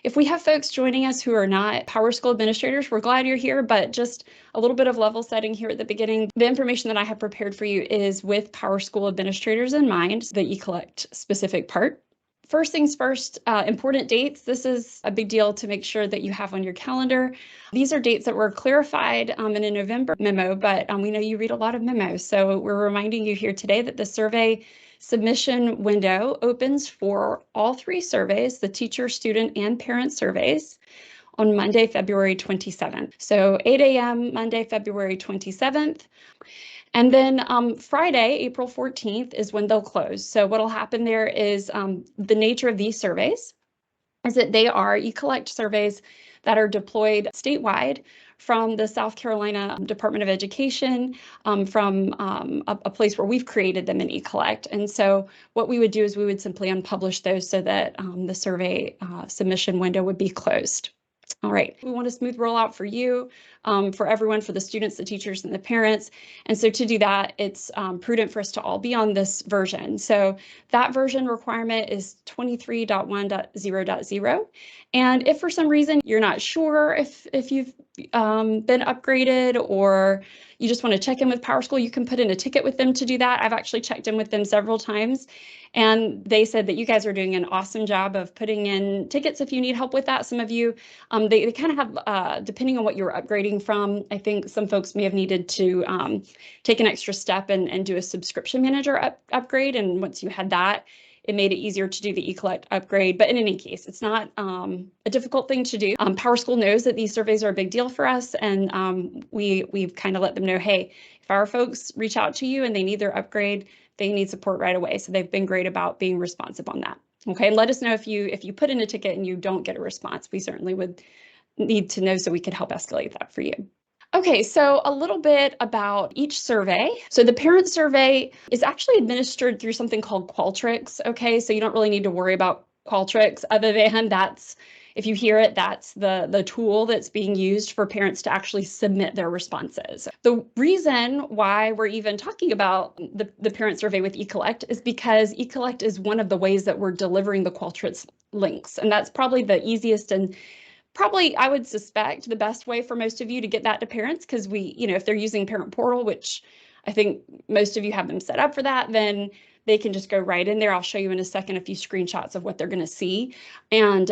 If we have folks joining us who are not PowerSchool administrators, we're glad you're here, but just a little bit of level setting here at the beginning. The information that I have prepared for you is with PowerSchool administrators in mind, the eCollect specific part. First things first, important dates. This is a big deal to make sure that you have on your calendar. These are dates that were clarified in a November memo, but we know you read a lot of memos. So we're reminding you here today that the survey submission window opens for all three surveys, the teacher, student, and parent surveys, on Monday, February 27th. So 8 a.m. Monday, February 27th. And then Friday, April 14th is when they'll close. So what'll happen there is the nature of these surveys is that they are eCollect surveys that are deployed statewide from the South Carolina Department of Education, from a place where we've created them in eCollect. And so what we would do is we would simply unpublish those so that the survey submission window would be closed. All right, we want a smooth rollout for you, for everyone, for the students, the teachers, and the parents. And so to do that, it's prudent for us to all be on this version. So that version requirement is 23.1.0.0. And if for some reason you're not sure if you've been upgraded, or you just want to check in with PowerSchool, you can put in a ticket with them to do that. I've actually checked in with them several times, and they said that you guys are doing an awesome job of putting in tickets if you need help with that. Some of you, they kind of have, depending on what you're upgrading from, I think some folks may have needed to take an extra step and do a subscription manager upgrade. And once you had that, it made it easier to do the eCollect upgrade. But in any case, it's not a difficult thing to do. PowerSchool knows that these surveys are a big deal for us, and we've kind of let them know, hey, if our folks reach out to you and they need their upgrade, they need support right away. So they've been great about being responsive on that. Okay, and let us know if you put in a ticket and you don't get a response. We certainly would need to know so we could help escalate that for you. Okay, so a little bit about each survey. So the parent survey is actually administered through something called Qualtrics. Okay, so you don't really need to worry about Qualtrics, other than that's, if you hear it, that's the tool that's being used for parents to actually submit their responses. The reason why we're even talking about the parent survey with eCollect is because eCollect is one of the ways that we're delivering the Qualtrics links. And that's probably the easiest and probably, I would suspect, the best way for most of you to get that to parents, because if they're using Parent Portal, which I think most of you have them set up for that, then they can just go right in there. I'll show you in a second a few screenshots of what they're going to see, and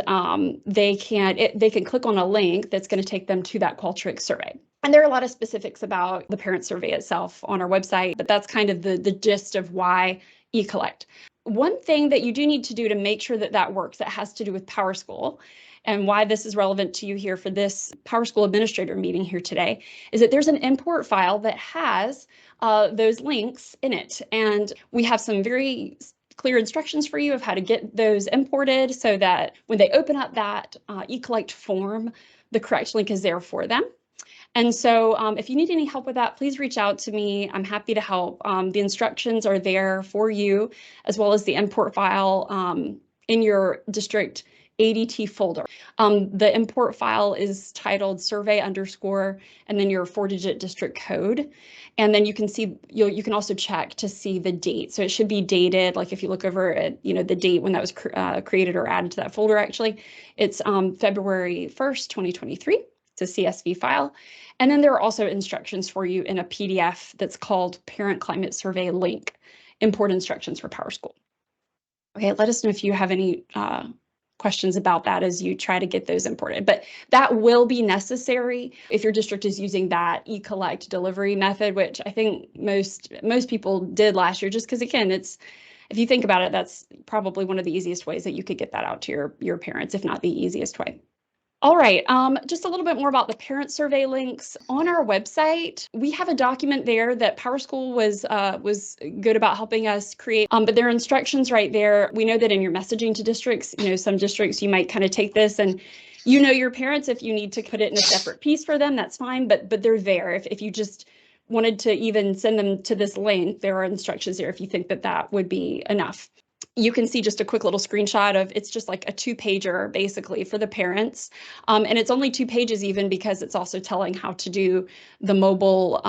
they can click on a link that's going to take them to that Qualtrics survey. And there are a lot of specifics about the parent survey itself on our website, but that's kind of the gist of why eCollect. One thing that you do need to do to make sure that that works, that has to do with PowerSchool, and why this is relevant to you here for this PowerSchool administrator meeting here today, is that there's an import file that has those links in it. And we have some very clear instructions for you of how to get those imported so that when they open up that eCollect form, the correct link is there for them. And so if you need any help with that, please reach out to me. I'm happy to help. The instructions are there for you, as well as the import file in your district ADT folder. The import file is titled survey _, and then your 4-digit district code. And then you can see, you can also check to see the date. So it should be dated, like if you look over at, the date when that was created or added to that folder, actually, it's February 1st, 2023. It's a CSV file. And then there are also instructions for you in a PDF that's called Parent Climate Survey Link, Import Instructions for PowerSchool. Okay, let us know if you have any questions about that as you try to get those imported. But that will be necessary if your district is using that eCollect delivery method, which I think most people did last year, just because, again, if you think about it, that's probably one of the easiest ways that you could get that out to your parents, if not the easiest way. All right, just a little bit more about the parent survey links. On our website, we have a document there that PowerSchool was good about helping us create, but there are instructions right there. We know that in your messaging to districts, some districts, you might kind of take this and your parents, if you need to put it in a separate piece for them, that's fine, but they're there. If you just wanted to even send them to this link, there are instructions there if you think that would be enough. You can see just a quick little screenshot of, it's just like a 2-pager basically for the parents. And it's only 2 pages even because it's also telling how to do the mobile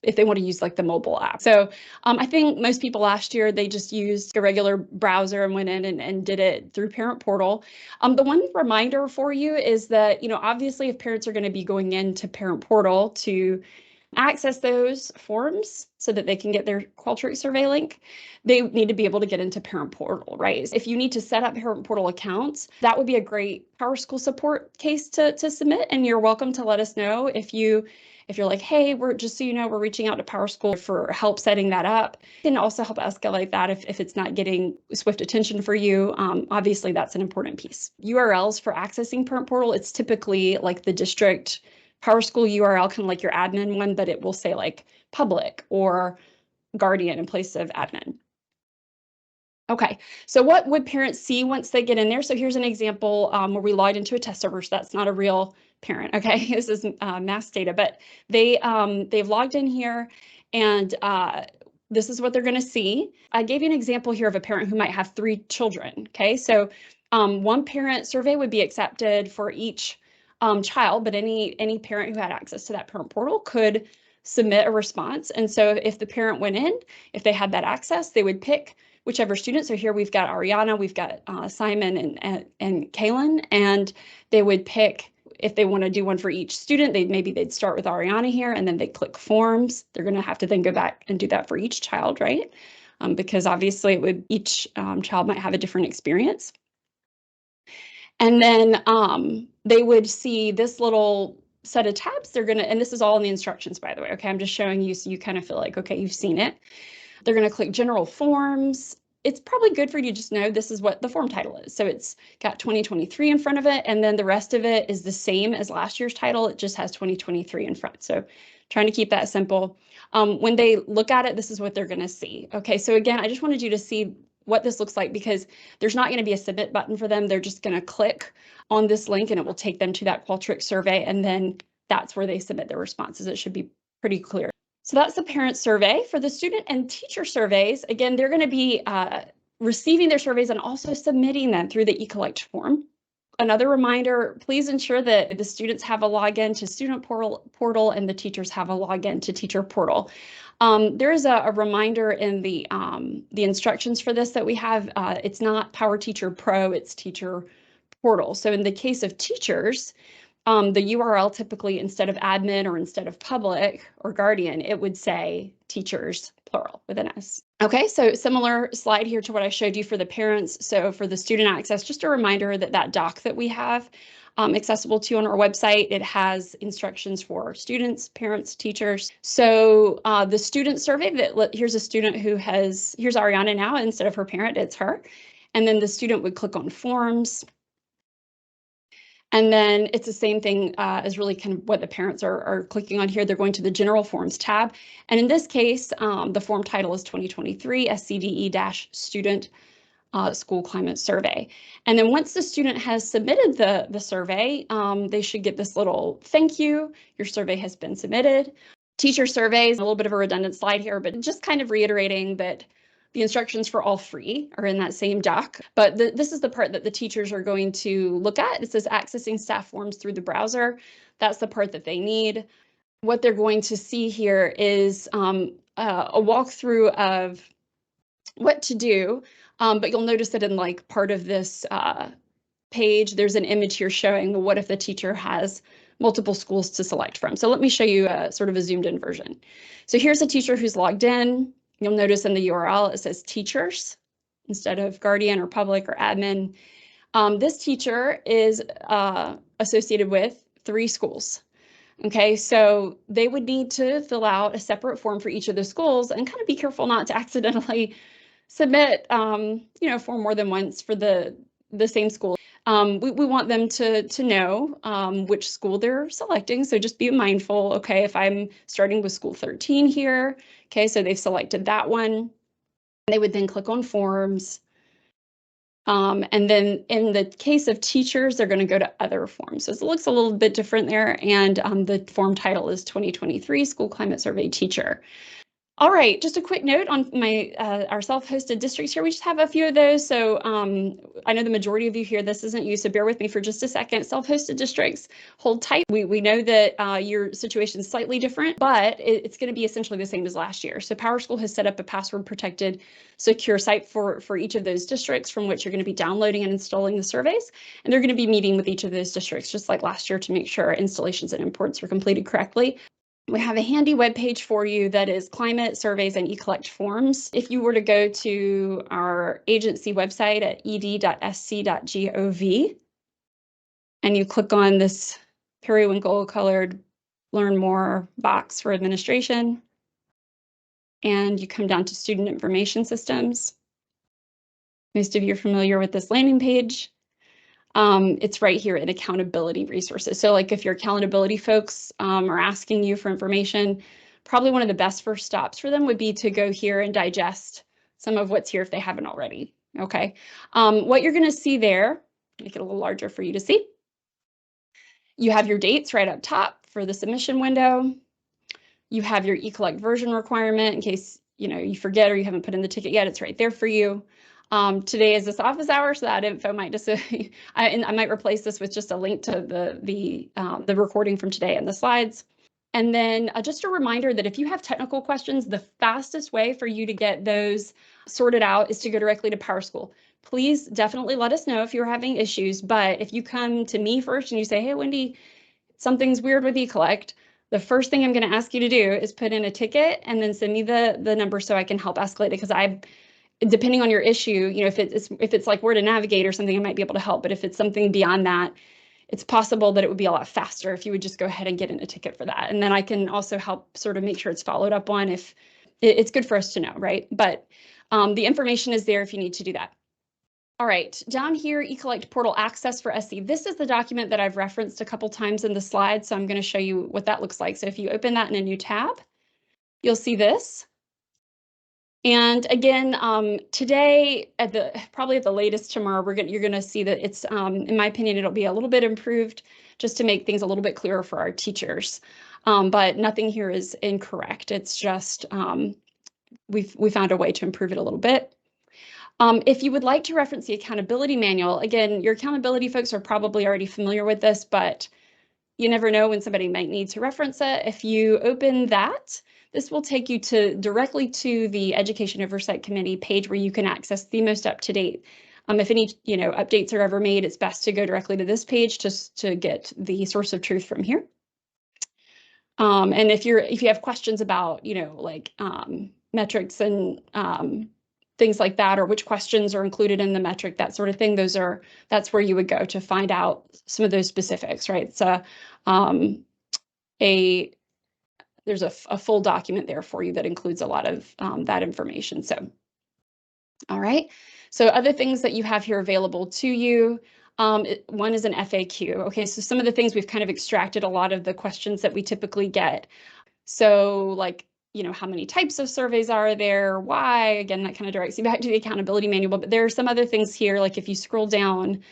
if they want to use like the mobile app. So I think most people last year, they just used a regular browser and went in and did it through Parent Portal. The one reminder for you is that, obviously if parents are going to be going into Parent Portal to access those forms so that they can get their Qualtrics survey link, they need to be able to get into Parent Portal, right? If you need to set up Parent Portal accounts, that would be a great PowerSchool support case to submit, and you're welcome to let us know if you're like, hey, we're just so you know, we're reaching out to PowerSchool for help setting that up. You can also help escalate that if it's not getting swift attention for you. Obviously, that's an important piece. URLs for accessing Parent Portal, it's typically like the district PowerSchool URL, kind of like your admin one, but it will say like public or Guardian in place of admin. Okay, so what would parents see once they get in there? So here's an example where we logged into a test server. So that's not a real parent, okay? This is mass data, but they've logged in here, and this is what they're going to see. I gave you an example here of a parent who might have 3 children, okay? So one parent survey would be accepted for each child, but any parent who had access to that Parent Portal could submit a response. And so if the parent went in, if they had that access, they would pick whichever student. So here we've got Ariana, we've got Simon and Kaylin, and they would pick, if they want to do one for each student, maybe they'd start with Ariana here, and then they click forms. They're going to have to then go back and do that for each child, right? Because obviously each child might have a different experience. And then they would see this little set of tabs. And this is all in the instructions, by the way. Okay, I'm just showing you so you kind of feel like, okay, you've seen it. They're going to click general forms. It's probably good for you to just know this is what the form title is. So it's got 2023 in front of it, and then the rest of it is the same as last year's title. It just has 2023 in front. So trying to keep that simple. When they look at it, this is what they're going to see. Okay, so again, I just wanted you to see what this looks like, because there's not going to be a submit button for them. They're just going to click on this link and it will take them to that Qualtrics survey, and then that's where they submit their responses. It should be pretty clear. So that's the parent survey. For the student and teacher surveys, again, they're going to be receiving their surveys and also submitting them through the eCollect form. Another reminder, please ensure that the students have a login to Student Portal and the teachers have a login to Teacher Portal. There is a reminder in the instructions for this that we have. It's not PowerTeacher Pro, it's Teacher Portal. So in the case of teachers, the URL typically, instead of admin or instead of public or Guardian, it would say teachers, plural, with an S. Okay, so similar slide here to what I showed you for the parents. So for the student access, just a reminder that doc that we have accessible to you on our website, it has instructions for students, parents, teachers. So the student survey, here's a student here's Ariana now, instead of her parent, it's her. And then the student would click on forms. And then it's the same thing as really kind of what the parents are clicking on here. They're going to the General Forms tab. And in this case, the form title is 2023 SCDE-Student School Climate Survey. And then once the student has submitted the survey, they should get this little thank you. Your survey has been submitted. Teacher surveys, a little bit of a redundant slide here, but just kind of reiterating that the instructions for all 3 are in that same doc, but this is the part that the teachers are going to look at. It says accessing staff forms through the browser. That's the part that they need. What they're going to see here is a walkthrough of what to do, but you'll notice that in like part of this page, there's an image here showing, well, what if the teacher has multiple schools to select from? So let me show you sort of a zoomed in version. So here's a teacher who's logged in. You'll notice in the URL, it says teachers instead of Guardian or public or admin. This teacher is associated with 3 schools. Okay, so they would need to fill out a separate form for each of the schools and kind of be careful not to accidentally submit, form more than once for the same school. We want them to know which school they're selecting. So just be mindful, okay, if I'm starting with school 13 here, okay, so they've selected that one, they would then click on forms. And then in the case of teachers, they're going to go to other forms. So it looks a little bit different there. And the form title is 2023 School Climate Survey Teacher. All right, just a quick note on my our self-hosted districts here. We just have a few of those. So I know the majority of you here, this isn't you, so bear with me for just a second. Self-hosted districts, hold tight. We know that your situation is slightly different, but it's going to be essentially the same as last year. So PowerSchool has set up a password-protected secure site for each of those districts from which you're going to be downloading and installing the surveys. And they're going to be meeting with each of those districts, just like last year, to make sure installations and imports are completed correctly. We have a handy web page for you that is climate surveys and eCollect forms. If you were to go to our agency website at ed.sc.gov and you click on this periwinkle colored learn more box for administration, and you come down to student information systems. Most of you are familiar with this landing page. It's right here in accountability resources. So like if your accountability folks are asking you for information, probably one of the best first stops for them would be to go here and digest some of what's here if they haven't already. Okay. What you're going to see there, make it a little larger for you to see. You have your dates right up top for the submission window. You have your eCollect version requirement in case you forget or you haven't put in the ticket yet. It's right there for you. Today is this office hour, so that info might just I might replace this with just a link to the recording from today and the slides. And then just a reminder that if you have technical questions, the fastest way for you to get those sorted out is to go directly to PowerSchool. Please definitely let us know if you're having issues, but if you come to me first and you say, hey, Wendy, something's weird with eCollect, the first thing I'm going to ask you to do is put in a ticket and then send me the number so I can help escalate it, because depending on your issue, if it's like where to navigate or something, I might be able to help. But if it's something beyond that, it's possible that it would be a lot faster if you would just go ahead and get in a ticket for that. And then I can also help sort of make sure it's followed up on. If it's good for us to know, right? But the information is there if you need to do that. All right, down here, eCollect portal access for SC. This is the document that I've referenced a couple times in the slides, so I'm going to show you what that looks like. So if you open that in a new tab, you'll see this. And again, today, probably at the latest tomorrow, you're going to see that it's, in my opinion, it'll be a little bit improved just to make things a little bit clearer for our teachers. But nothing here is incorrect. It's just we found a way to improve it a little bit. If you would like to reference the accountability manual, again, your accountability folks are probably already familiar with this, but you never know when somebody might need to reference it. If you open that, this will take you directly to the Education Oversight Committee page where you can access the most up-to-date. If any updates are ever made, it's best to go directly to this page just to get the source of truth from here. And if you have questions about metrics and things like that, or which questions are included in the metric, that sort of thing, that's where you would go to find out some of those specifics, right? So there's a full document there for you that includes a lot of that information. So, all right. So other things that you have here available to you, one is an FAQ. Okay, so some of the things we've kind of extracted a lot of the questions that we typically get. So like, how many types of surveys are there? Why? Again, that kind of directs you back to the accountability manual, but there are some other things here. Like if you scroll down,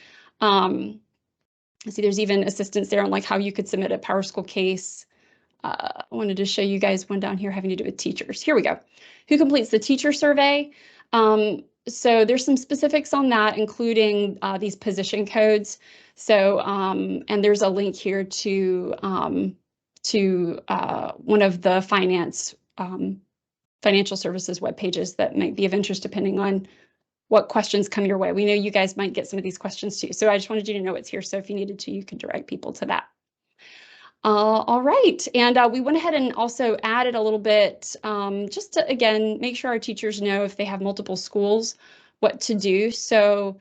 see there's even assistance there on like how you could submit a PowerSchool case. I wanted to show you guys one down here having to do with teachers. Here we go. Who completes the teacher survey? So there's some specifics on that, including these position codes. So, and there's a link here to one of the financial services web pages that might be of interest depending on what questions come your way. We know you guys might get some of these questions too. So I just wanted you to know it's here. So if you needed to, you can direct people to that. All right, and we went ahead and also added a little bit just to, again, make sure our teachers know if they have multiple schools, what to do. So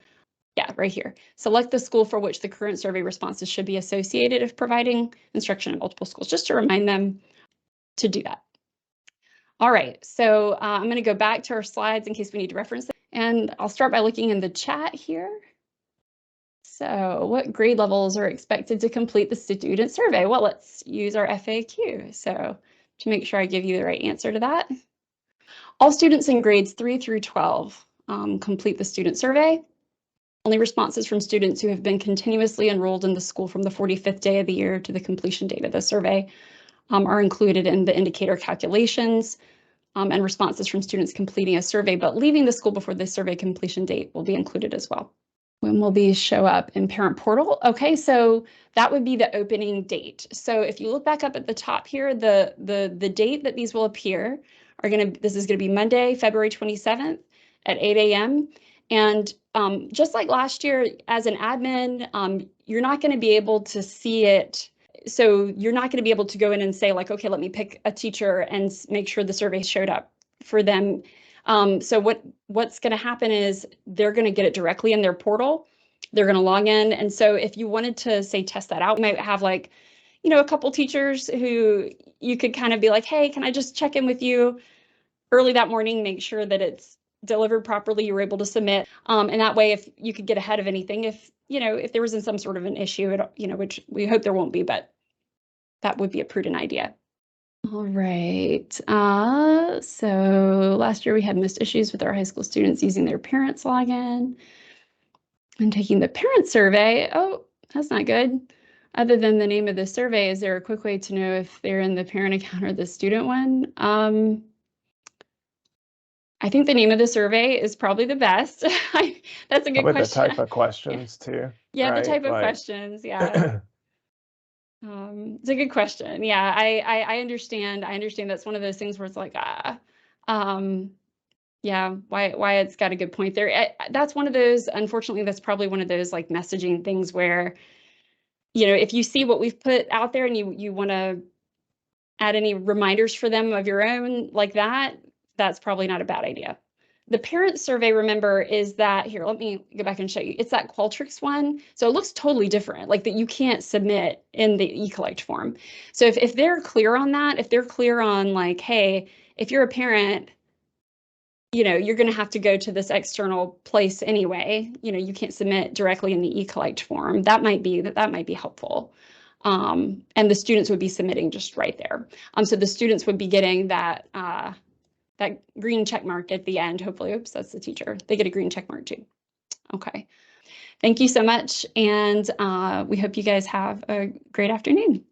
yeah, right here. Select the school for which the current survey responses should be associated if providing instruction in multiple schools, just to remind them to do that. All right, so I'm going to go back to our slides in case we need to reference them. And I'll start by looking in the chat here. So what grade levels are expected to complete the student survey? Well, let's use our FAQ. So to make sure I give you the right answer to that. All students in grades 3 through 12 complete the student survey. Only responses from students who have been continuously enrolled in the school from the 45th day of the year to the completion date of the survey are included in the indicator calculations. and responses from students completing a survey, but leaving the school before the survey completion date will be included as well. When will these show up in parent portal? Okay, so that would be the opening date. So if you look back up at the top here, the date that these will appear this is gonna be Monday, February 27th at 8 a.m. And just like last year, as an admin, you're not gonna be able to see it. So you're not gonna be able to go in and say like, okay, let me pick a teacher and make sure the survey showed up for them. So what's going to happen is they're going to get it directly in their portal. They're going to log in. And so if you wanted to say test that out, you might have like, a couple teachers who you could kind of be like, hey, can I just check in with you early that morning, make sure that it's delivered properly, you were able to submit. And that way, if you could get ahead of anything, if there was some sort of an issue, which we hope there won't be, but that would be a prudent idea. All right. So last year we had most issues with our high school students using their parents' login and taking the parent survey. Oh, that's not good. Other than the name of the survey, is there a quick way to know if they're in the parent account or the student one? I think the name of the survey is probably the best. That's a good question. With the type of questions too. Yeah, right? The type of questions. Yeah. It's a good question. Yeah, I understand. I understand that's one of those things where it's like, yeah, Wyatt's got a good point there. That's one of those, unfortunately, that's probably one of those like messaging things where, if you see what we've put out there and you want to add any reminders for them of your own like that, that's probably not a bad idea. The parent survey, remember, is that, here, let me go back and show you. It's that Qualtrics one. So it looks totally different, like that you can't submit in the eCollect form. So if they're clear on that, if they're clear on like, hey, if you're a parent, you're going to have to go to this external place anyway. You can't submit directly in the eCollect form. That might be helpful. And the students would be submitting just right there. So the students would be getting that green check mark at the end. Hopefully, oops, that's the teacher. They get a green check mark too. Okay. Thank you so much. And we hope you guys have a great afternoon.